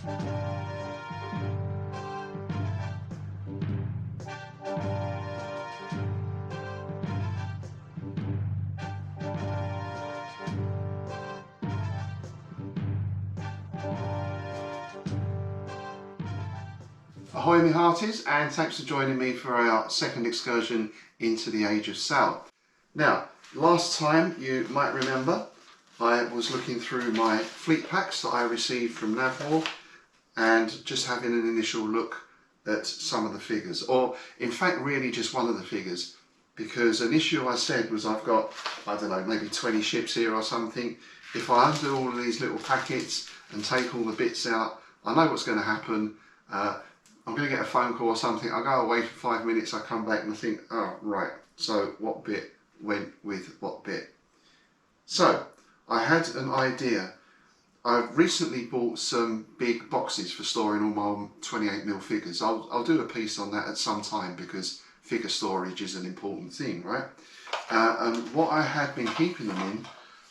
Ahoy me hearties, and thanks for joining me for our second excursion into the Age of Sail. Now, last time you might remember I was looking through my fleet packs that I received from Navwar and just having an initial look at some of the figures, or in fact really just one of the figures, because an issue I said was I've got, I don't know, maybe 20 ships here or something. If I undo all of these little packets and take all the bits out, I know what's going to happen. I'm going to get a phone call or something, I go away for 5 minutes, I come back and I think, oh right, so what bit went with what bit? So, I had an idea. I've recently bought some big boxes for storing all my 28mm figures. I'll do a piece on that at some time because figure storage is an important thing, right? And what I had been keeping them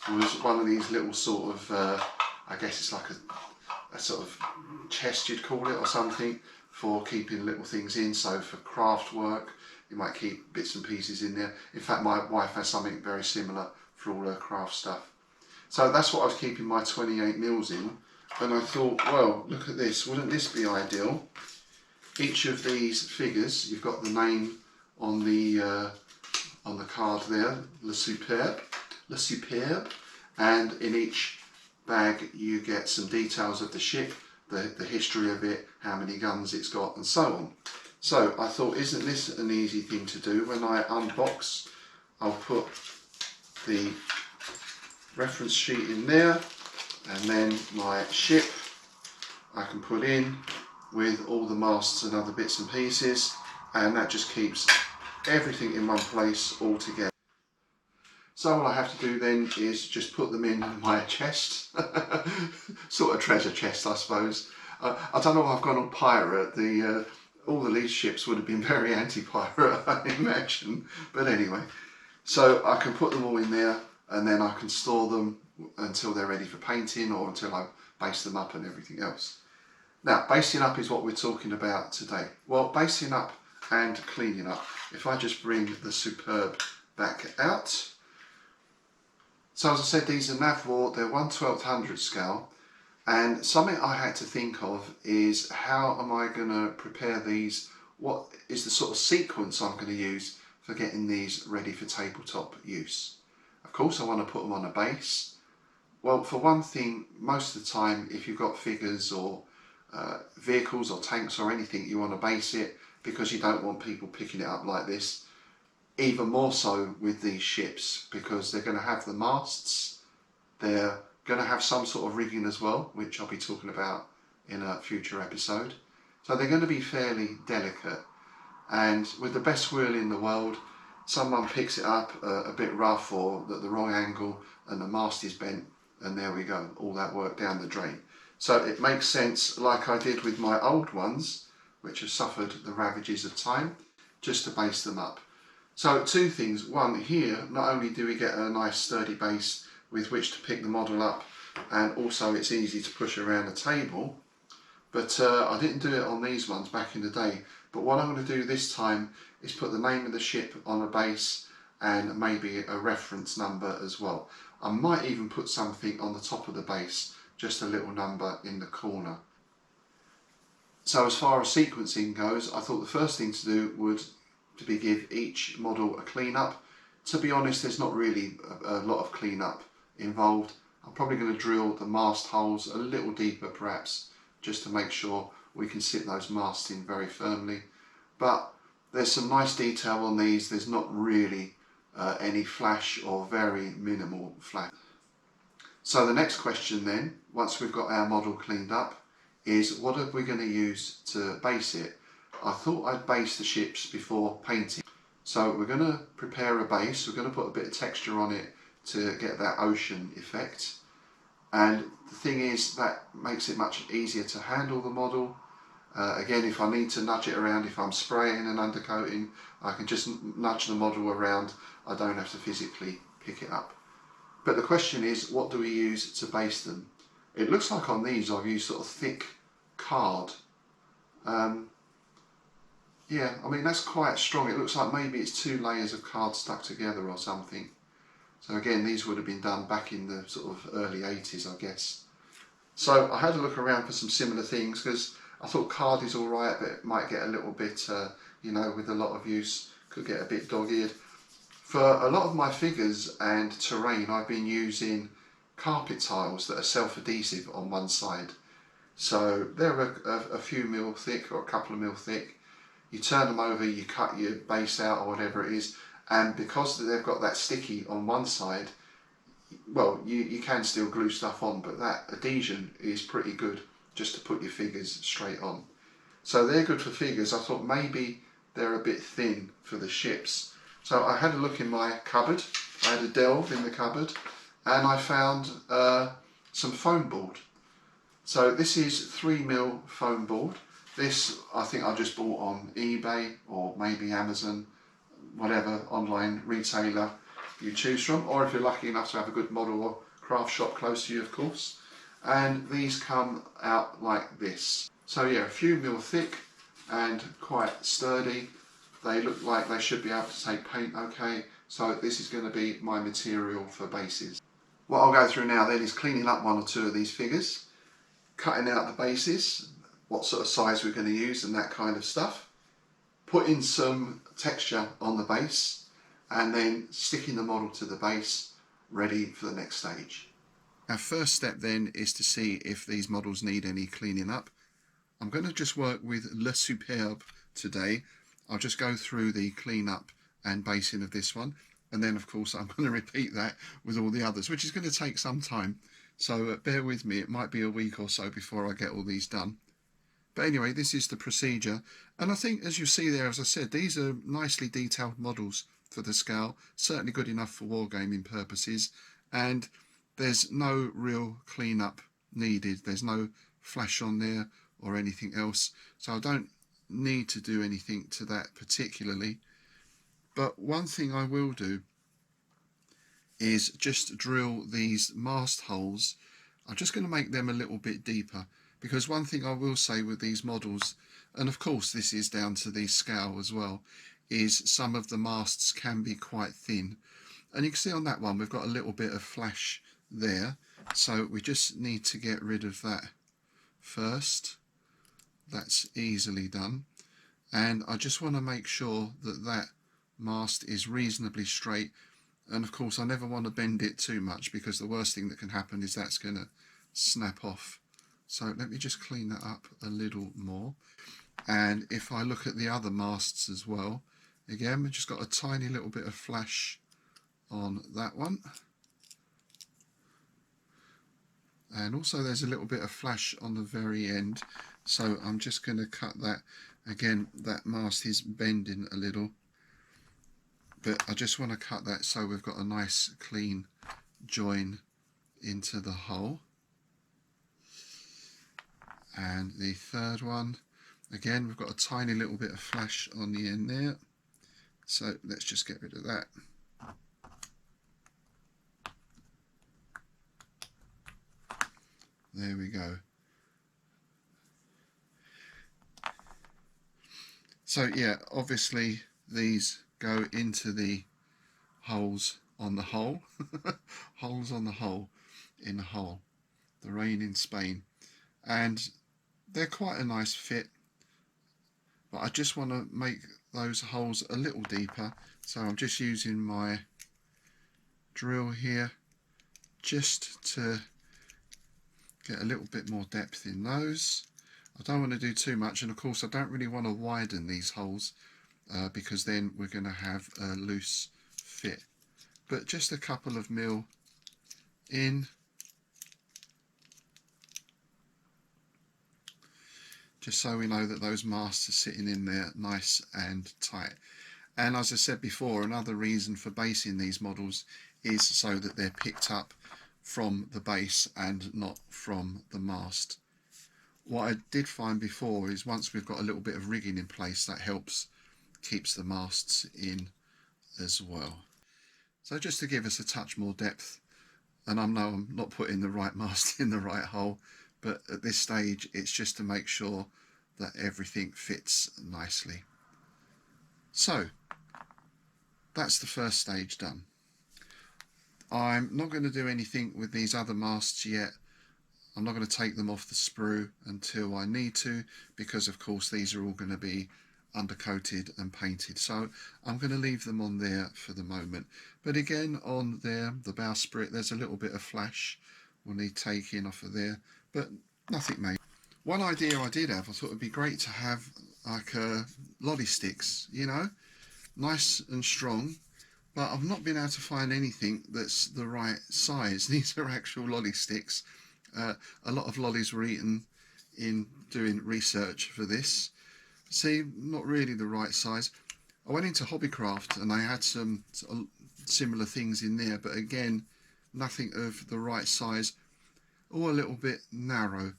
in was one of these little sort of, I guess it's like a sort of chest you'd call it or something, for keeping little things in. So for craft work you might keep bits and pieces in there. In fact my wife has something very similar for all her craft stuff. So that's what I was keeping my 28mm in, and I thought, well, look at this, wouldn't this be ideal? Each of these figures, you've got the name on the card there, Le Superbe, and in each bag you get some details of the ship, the history of it, how many guns it's got and so on. So I thought, isn't this an easy thing to do? When I unbox, I'll put the reference sheet in there, and then my ship I can put in with all the masts and other bits and pieces, and that just keeps everything in one place all together. So all I have to do then is just put them in my chest, sort of treasure chest I suppose. I don't know if I've gone on pirate, all the lead ships would have been very anti-pirate I imagine, but anyway. So I can put them all in there and then I can store them until they're ready for painting or until I base them up and everything else. Now basing up is what we're talking about today. Well, basing up and cleaning up. If I just bring the Superbe back out. So as I said, these are Navwar, they're 1/1200 scale, and something I had to think of is how am I going to prepare these, what is the sort of sequence I'm going to use for getting these ready for tabletop use. Of course I want to put them on a base. Well, for one thing, most of the time if you've got figures or vehicles or tanks or anything, you want to base it because you don't want people picking it up like this. Even more so with these ships because they're going to have the masts, they're going to have some sort of rigging as well, which I'll be talking about in a future episode. So they're going to be fairly delicate, and with the best will in the world, someone picks it up a bit rough or at the wrong angle and the mast is bent, and there we go, all that work down the drain. So it makes sense, like I did with my old ones, which have suffered the ravages of time, just to base them up. So two things. One, here not only do we get a nice sturdy base with which to pick the model up, and also it's easy to push around a table, but I didn't do it on these ones back in the day. But what I'm going to do this time is put the name of the ship on a base and maybe a reference number as well. I might even put something on the top of the base, just a little number in the corner. So as far as sequencing goes, I thought the first thing to do would to be give each model a clean up. To be honest, there's not really a lot of clean up involved. I'm probably going to drill the mast holes a little deeper perhaps, just to make sure we can sit those masts in very firmly. But there's some nice detail on these. There's not really any flash or very minimal flash. So the next question then, once we've got our model cleaned up, is what are we going to use to base it? I thought I'd base the ships before painting. So we're going to prepare a base, we're going to put a bit of texture on it to get that ocean effect. And the thing is, that makes it much easier to handle the model. Again, if I need to nudge it around, if I'm spraying and undercoating, I can just nudge the model around. I don't have to physically pick it up. But the question is, what do we use to base them? It looks like on these I've used sort of thick card. Yeah, I mean that's quite strong. It looks like maybe it's 2 layers of card stuck together or something. So again, these would have been done back in the sort of early 80s, I guess. So I had a look around for some similar things because I thought card is alright, but it might get a little bit, you know, with a lot of use, could get a bit dog-eared. For a lot of my figures and terrain, I've been using carpet tiles that are self-adhesive on one side. So they're a few mil thick or a couple of mil thick. You turn them over, you cut your base out or whatever it is, and because they've got that sticky on one side, well, you can still glue stuff on, but that adhesion is pretty good just to put your figures straight on. So they're good for figures. I thought maybe they're a bit thin for the ships. So I had a look in my cupboard, I had a delve in the cupboard, and I found some foam board. So this is 3mm foam board. This I think I just bought on eBay or maybe Amazon, whatever online retailer you choose from, or if you're lucky enough to have a good model or craft shop close to you, of course. And these come out like this. So yeah, a few mil thick and quite sturdy. They look like they should be able to take paint okay, so this is going to be my material for bases. What I'll go through now then is cleaning up 1 or 2 of these figures, cutting out the bases, what sort of size we're going to use and that kind of stuff, putting some texture on the base, and then sticking the model to the base, ready for the next stage. Our first step then is to see if these models need any cleaning up. I'm going to just work with Le Superbe today. I'll just go through the cleanup and basing of this one, and then of course I'm going to repeat that with all the others, which is going to take some time. So bear with me, it might be a week or so before I get all these done. But anyway, this is the procedure, and I think as you see there, as I said, these are nicely detailed models for the scale, certainly good enough for wargaming purposes, and there's no real cleanup needed. There's no flash on there or anything else, so I don't need to do anything to that particularly. But one thing I will do is just drill these mast holes. I'm just going to make them a little bit deeper, because one thing I will say with these models, and of course this is down to the scale as well, is some of the masts can be quite thin, and you can see on that one we've got a little bit of flash there, so we just need to get rid of that first. That's easily done, and I just want to make sure that that mast is reasonably straight, and of course I never want to bend it too much, because the worst thing that can happen is that's going to snap off. So let me just clean that up a little more. And if I look at the other masts as well, again we've just got a tiny little bit of flash on that one, and also there's a little bit of flash on the very end, so I'm just going to cut that. Again, that mast is bending a little, but I just want to cut that so we've got a nice clean join into the hole. And the third one, again we've got a tiny little bit of flash on the end there, so let's just get rid of that. There we go. So yeah, obviously these go into the holes on the hull. Holes on the hull in the hull. The Rain in Spain. And they're quite a nice fit, but I just want to make those holes a little deeper, so I'm just using my drill here just to get a little bit more depth in those. I don't want to do too much, and of course I don't really want to widen these holes because then we're going to have a loose fit, but just a couple of mil in, just so we know that those masts are sitting in there nice and tight. And as I said before, another reason for basing these models is so that they're picked up from the base and not from the mast. What I did find before is once we've got a little bit of rigging in place, that helps, keeps the masts in as well. So just to give us a touch more depth, and I know I'm not putting the right mast in the right hole, but at this stage it's just to make sure that everything fits nicely. So that's the first stage done. I'm not going to do anything with these other masts yet. I'm not going to take them off the sprue until I need to, because of course these are all going to be undercoated and painted, so I'm going to leave them on there for the moment. But again, on there, the bowsprit, there's a little bit of flash we'll need taking off of there, but nothing major. One idea I did have, I thought it'd be great to have like lolly sticks, you know, nice and strong, but I've not been able to find anything that's the right size. These are actual lolly sticks. A lot of lollies were eaten in doing research for this. See, not really the right size. I went into Hobbycraft and they had some similar things in there, but again, nothing of the right size, or a little bit narrow.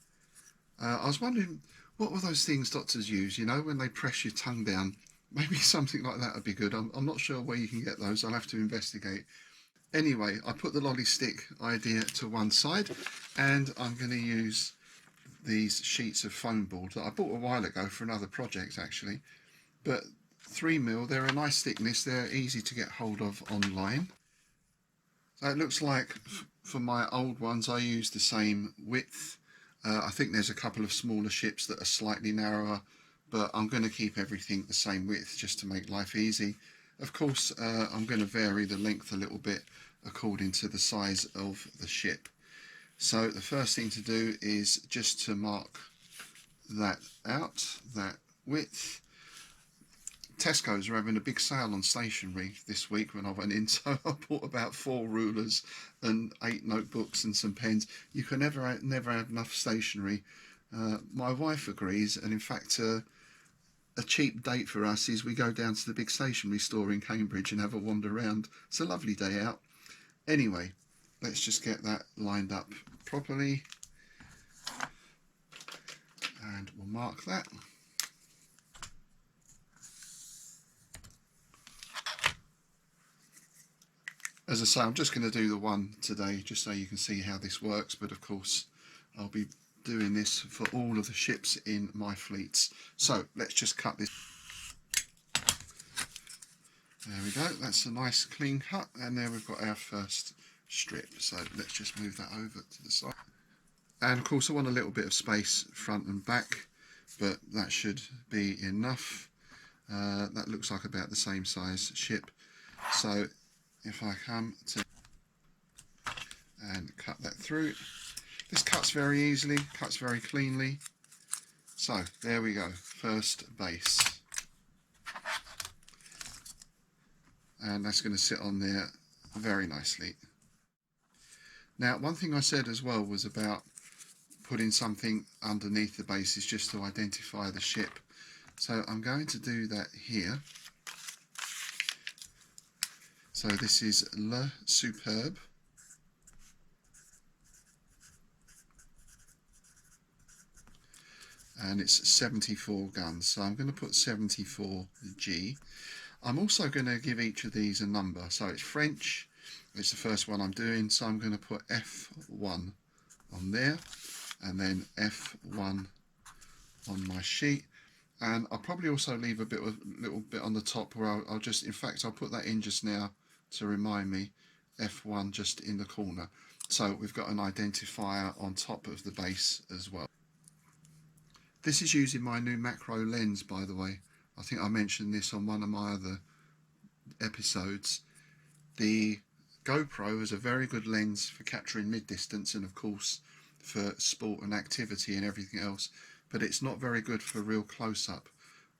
I was wondering, what were those things doctors use, you know, when they press your tongue down? Maybe something like that would be good. I'm not sure where you can get those. I'll have to investigate. Anyway, I put the lolly stick idea to one side, and I'm going to use these sheets of foam board that I bought a while ago for another project actually, but 3mm, they're a nice thickness, they're easy to get hold of online. So it looks like for my old ones I use the same width. I think there's a couple of smaller ships that are slightly narrower, but I'm going to keep everything the same width just to make life easy. Of course, I'm going to vary the length a little bit according to the size of the ship. So the first thing to do is just to mark that out, that width. Tesco's are having a big sale on stationery this week when I went in, so I bought about 4 rulers and 8 notebooks and some pens. You can never have enough stationery. My wife agrees, and in fact a cheap date for us is we go down to the big stationery store in Cambridge and have a wander around. It's a lovely day out. Anyway, let's just get that lined up properly, and we'll mark that. As I say, I'm just going to do the one today just so you can see how this works, but of course I'll be doing this for all of the ships in my fleets. So let's just cut this. There we go, that's a nice clean cut, and there we've got our first strip. So let's just move that over to the side. And of course I want a little bit of space front and back, but that should be enough. That looks like about the same size ship. So if I come to and cut that through, this cuts very easily, cuts very cleanly. So there we go, first base. And that's going to sit on there very nicely. Now, one thing I said as well was about putting something underneath the bases just to identify the ship. So I'm going to do that here. So this is Le Superbe. And it's 74 guns, so I'm going to put 74G. I'm also going to give each of these a number. So it's French, it's the first one I'm doing, so I'm going to put F1 on there, and then F1 on my sheet. And I'll probably also leave a little bit on the top where I'll just, in fact, I'll put that in just now to remind me, F1 just in the corner. So we've got an identifier on top of the base as well. This is using my new macro lens, by the way. I think I mentioned this on one of my other episodes. The GoPro is a very good lens for capturing mid-distance and of course for sport and activity and everything else, but it's not very good for real close-up,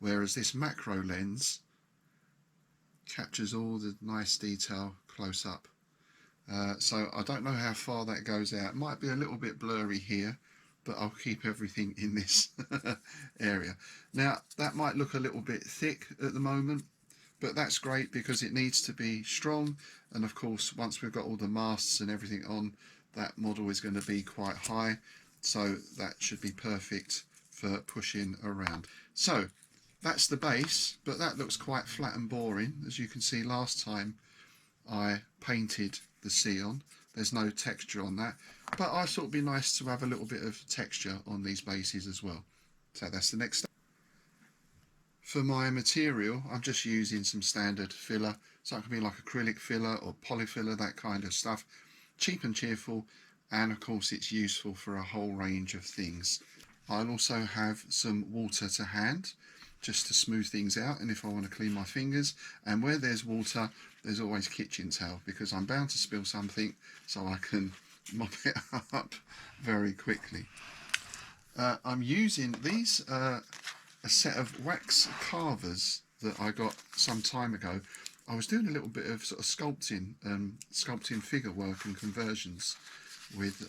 whereas this macro lens captures all the nice detail close up. So I don't know how far that goes out. It might be a little bit blurry here, but I'll keep everything in this area. Now that might look a little bit thick at the moment, but that's great because it needs to be strong, and of course once we've got all the masts and everything on, that model is going to be quite high, so that should be perfect for pushing around. So that's the base, but that looks quite flat and boring. As you can see, last time I painted the sea on, there's no texture on that, but I thought it'd be nice to have a little bit of texture on these bases as well. So that's the next step. For my material, I'm just using some standard filler, so it can be like acrylic filler or polyfiller, that kind of stuff. Cheap and cheerful, and of course it's useful for a whole range of things. I'll also have some water to hand, just to smooth things out, and if I want to clean my fingers. And where there's water, there's always kitchen towel, because I'm bound to spill something, so I can mop it up very quickly. I'm using these, a set of wax carvers that I got some time ago. I was doing a little bit of sort of sculpting figure work and conversions with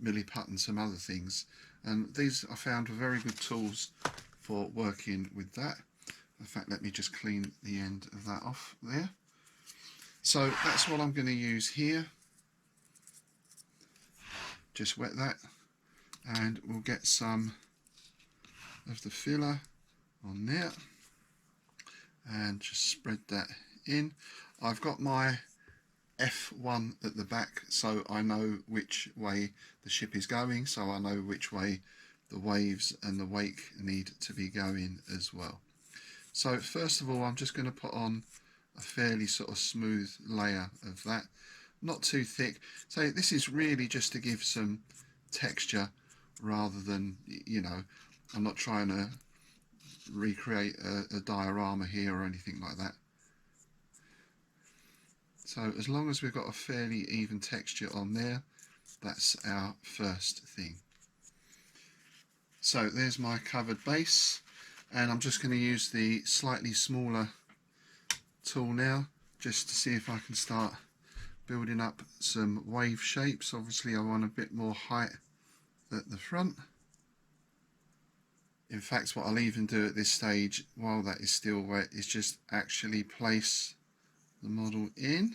Milliput and some other things, and these I found were very good tools for working with that. In fact, let me just clean the end of that off there. So that's what I'm going to use here. Just wet that, and we'll get some of the filler on there and just spread that in. I've got my F1 at the back, so I know which way the ship is going, so I know which way the waves and the wake need to be going as well. So first of all, I'm just going to put on a fairly sort of smooth layer of that, not too thick. So this is really just to give some texture rather than, you know, I'm not trying to recreate a diorama here or anything like that. So as long as we've got a fairly even texture on there, that's our first thing. So there's my covered base, and I'm just going to use the slightly smaller tool now, just to see if I can start building up some wave shapes. Obviously I want a bit more height at the front. In fact, what I'll even do at this stage, while that is still wet, is just actually place the model in.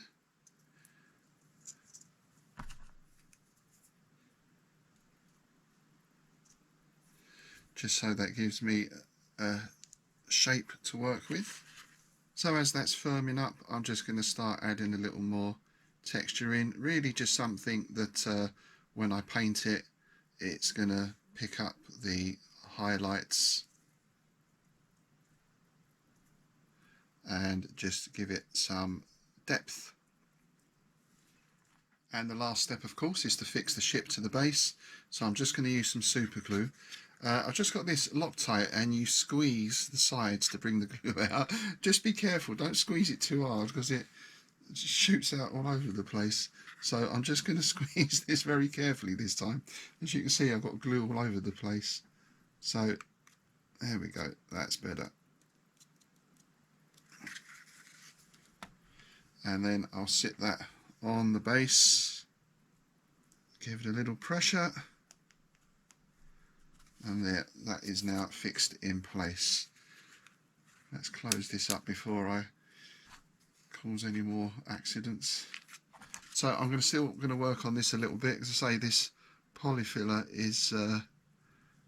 Just so that gives me a shape to work with. So as that's firming up, I'm just going to start adding a little more texture in. Really just something that when I paint it, it's going to pick up the highlights and just give it some depth. And the last step, of course, is to fix the ship to the base. So I'm just going to use some super glue. I've just got this Loctite, and you squeeze the sides to bring the glue out. Just be careful, don't squeeze it too hard because it shoots out all over the place. So I'm just going to squeeze this very carefully this time. As you can see, I've got glue all over the place. So there we go, that's better. And then I'll sit that on the base, give it a little pressure, and there, that is now fixed in place. Let's close this up before I cause any more accidents. So I'm still going to work on this a little bit. As I say, this polyfiller is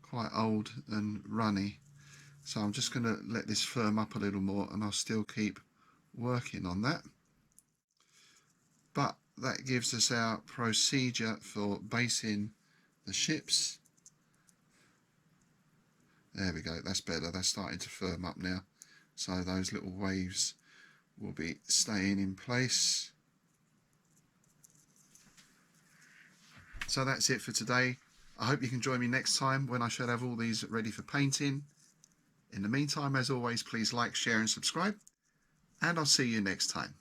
quite old and runny, so I'm just going to let this firm up a little more, and I'll still keep working on that. But that gives us our procedure for basing the ships. There we go, that's better, that's starting to firm up now, so those little waves will be staying in place. So that's it for today. I hope you can join me next time when I shall have all these ready for painting. In the meantime, as always, please like, share and subscribe, and I'll see you next time.